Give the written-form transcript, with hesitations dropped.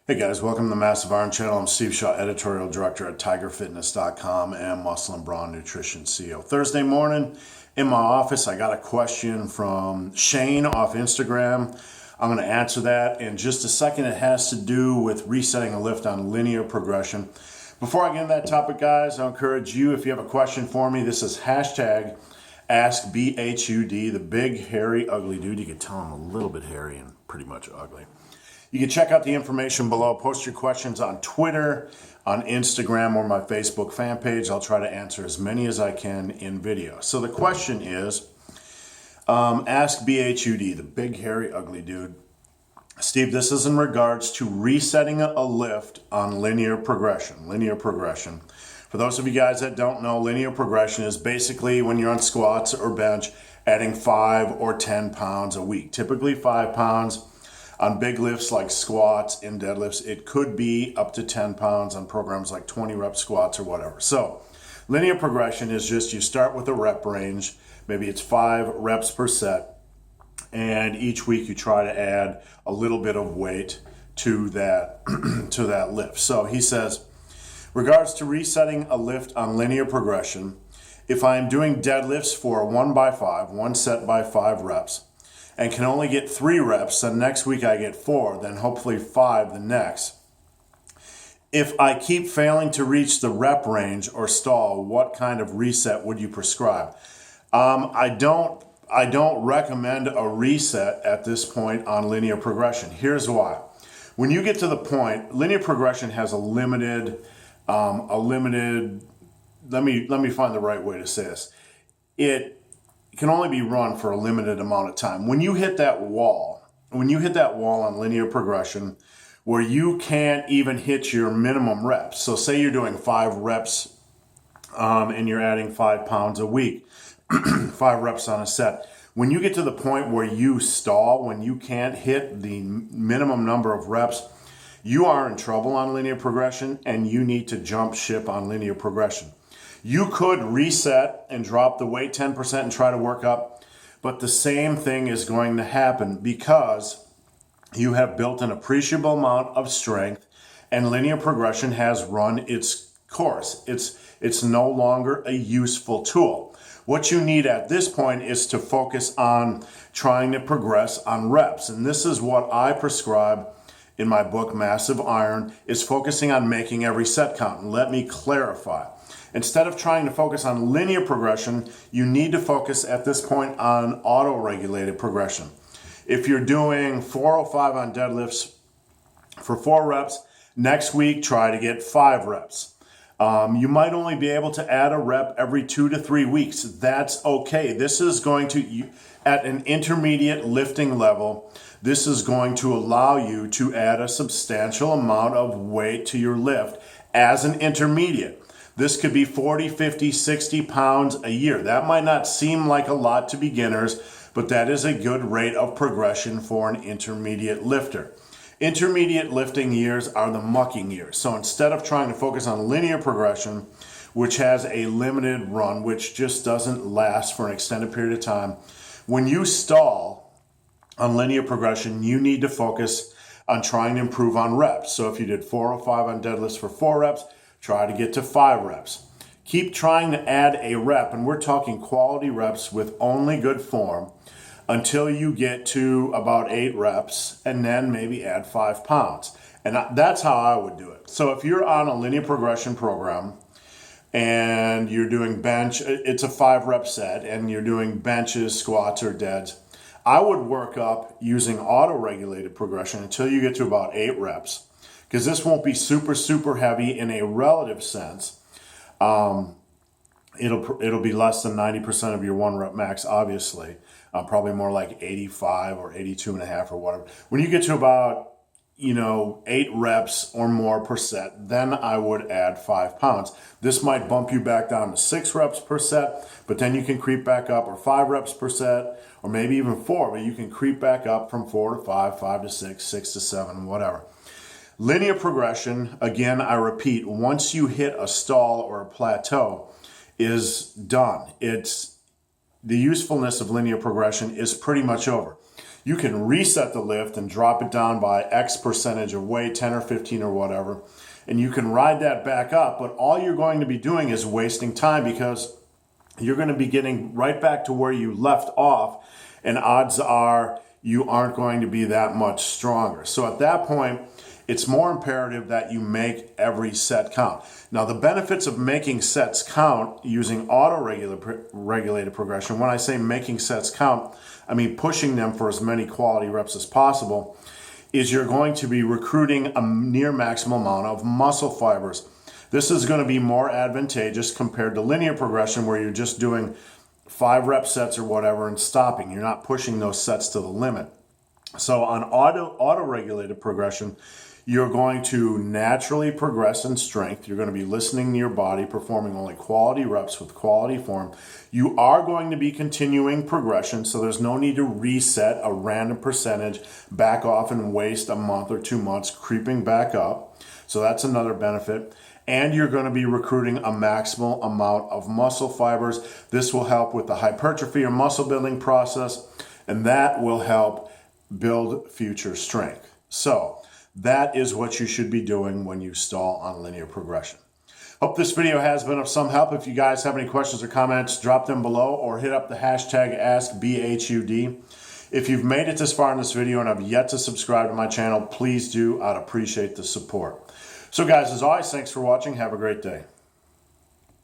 Hey guys, welcome to the Massive Iron Channel. I'm Steve Shaw, editorial director at tigerfitness.com and Muscle and Brawn Nutrition CEO. Thursday morning in my office, I got a question from Shane off Instagram. I'm going to answer that in just a second. It has to do with resetting a lift on linear progression. Before I get into that topic, guys, I encourage you, if you have a question for me, this is hashtag AskBHUD, the big, hairy, ugly dude. You can tell I'm a little bit hairy and pretty much ugly. You can check out the information below. Post your questions on Twitter, on Instagram, or my Facebook fan page. I'll try to answer as many as I can in video. So the question is, ask BHUD, the big, hairy, ugly dude. Steve, this is in regards to resetting a lift on linear progression. Linear progression. For those of you guys that don't know, linear progression is basically when you're on squats or bench, adding 5 or 10 pounds a week. Typically 5 pounds. On big lifts like squats and deadlifts, it could be up to 10 pounds on programs like 20 rep squats or whatever. So linear progression is just you start with a rep range, maybe it's 5 reps per set, and each week you try to add a little bit of weight to that, to that lift. So he says, regards to resetting a lift on linear progression, if I am doing deadlifts for 1x5, 1 set by 5 reps, and can only get 3 reps, then next week I get 4, then hopefully 5 the next. If I keep failing to reach the rep range or stall, what kind of reset would you prescribe? I don't recommend a reset at this point on linear progression. Here's why. When you get to the point, linear progression has a limited, let me find the right way to say this. It can only be run for a limited amount of time. When you hit that wall on linear progression where you can't even hit your minimum reps. So say you're doing 5 reps and you're adding 5 pounds a week, 5 reps on a set. When you get to the point where you stall, when you can't hit the minimum number of reps, you are in trouble on linear progression and you need to jump ship on linear progression. You could reset and drop the weight 10% and try to work up, but the same thing is going to happen because you have built an appreciable amount of strength and linear progression has run its course. It's no longer a useful tool. What you need at this point is to focus on trying to progress on reps. And this is what I prescribe in my book, Massive Iron, is focusing on making every set count. And let me clarify. Instead of trying to focus on linear progression, you need to focus at this point on auto-regulated progression. If you're doing 405 on deadlifts for 4 reps, next week try to get 5 reps. You might only be able to add a rep every 2 to 3 weeks. That's okay. This is going to, at an intermediate lifting level, this is going to allow you to add a substantial amount of weight to your lift as an intermediate. This could be 40, 50, 60 pounds a year. That might not seem like a lot to beginners, but that is a good rate of progression for an intermediate lifter. Intermediate lifting years are the mucking years. So instead of trying to focus on linear progression, which has a limited run, which just doesn't last for an extended period of time, when you stall on linear progression, you need to focus on trying to improve on reps. So if you did 405 on deadlifts for 4 reps, try to get to 5 reps. Keep trying to add a rep, and we're talking quality reps with only good form until you get to about 8 reps, and then maybe add 5 pounds. And that's how I would do it. So if you're on a linear progression program and you're doing bench, it's a 5 rep set, and you're doing benches, squats, or deads, I would work up using auto-regulated progression until you get to about 8 reps. Because this won't be super heavy in a relative sense. It'll be less than 90% of your 1 rep max, obviously. Probably more like 85 or 82.5 or whatever. When you get to about 8 reps or more per set, then I would add 5 pounds. This might bump you back down to 6 reps per set, but then you can creep back up, or 5 reps per set, or maybe even 4, but you can creep back up from 4 to 5, 5 to 6, 6 to 7, whatever. Linear progression, again, I repeat, once you hit a stall or a plateau, is done. The usefulness of linear progression is pretty much over. you can reset the lift and drop it down by X percentage of weight, 10 or 15 or whatever, and you can ride that back up, but all you're going to be doing is wasting time because you're going to be getting right back to where you left off, and odds are you aren't going to be that much stronger. So at that point, it's more imperative that you make every set count. Now, the benefits of making sets count using auto-regulated progression, when I say making sets count, I mean pushing them for as many quality reps as possible, is you're going to be recruiting a near maximal amount of muscle fibers. This is going to be more advantageous compared to linear progression where you're just doing 5 rep sets or whatever and stopping. You're not pushing those sets to the limit. So on auto-regulated progression, you're going to naturally progress in strength. You're going to be listening to your body, performing only quality reps with quality form. You are going to be continuing progression, so there's no need to reset a random percentage, back off and waste a month or 2 months creeping back up. So that's another benefit. And you're going to be recruiting a maximal amount of muscle fibers. This will help with the hypertrophy or muscle building process, and that will help build future strength. So that is what you should be doing when you stall on linear progression. Hope this video has been of some help. If you guys have any questions or comments, drop them below or hit up the hashtag AskBHUD. If you've made it this far in this video and have yet to subscribe to my channel, please do. I'd appreciate the support. So guys, as always, thanks for watching. Have a great day.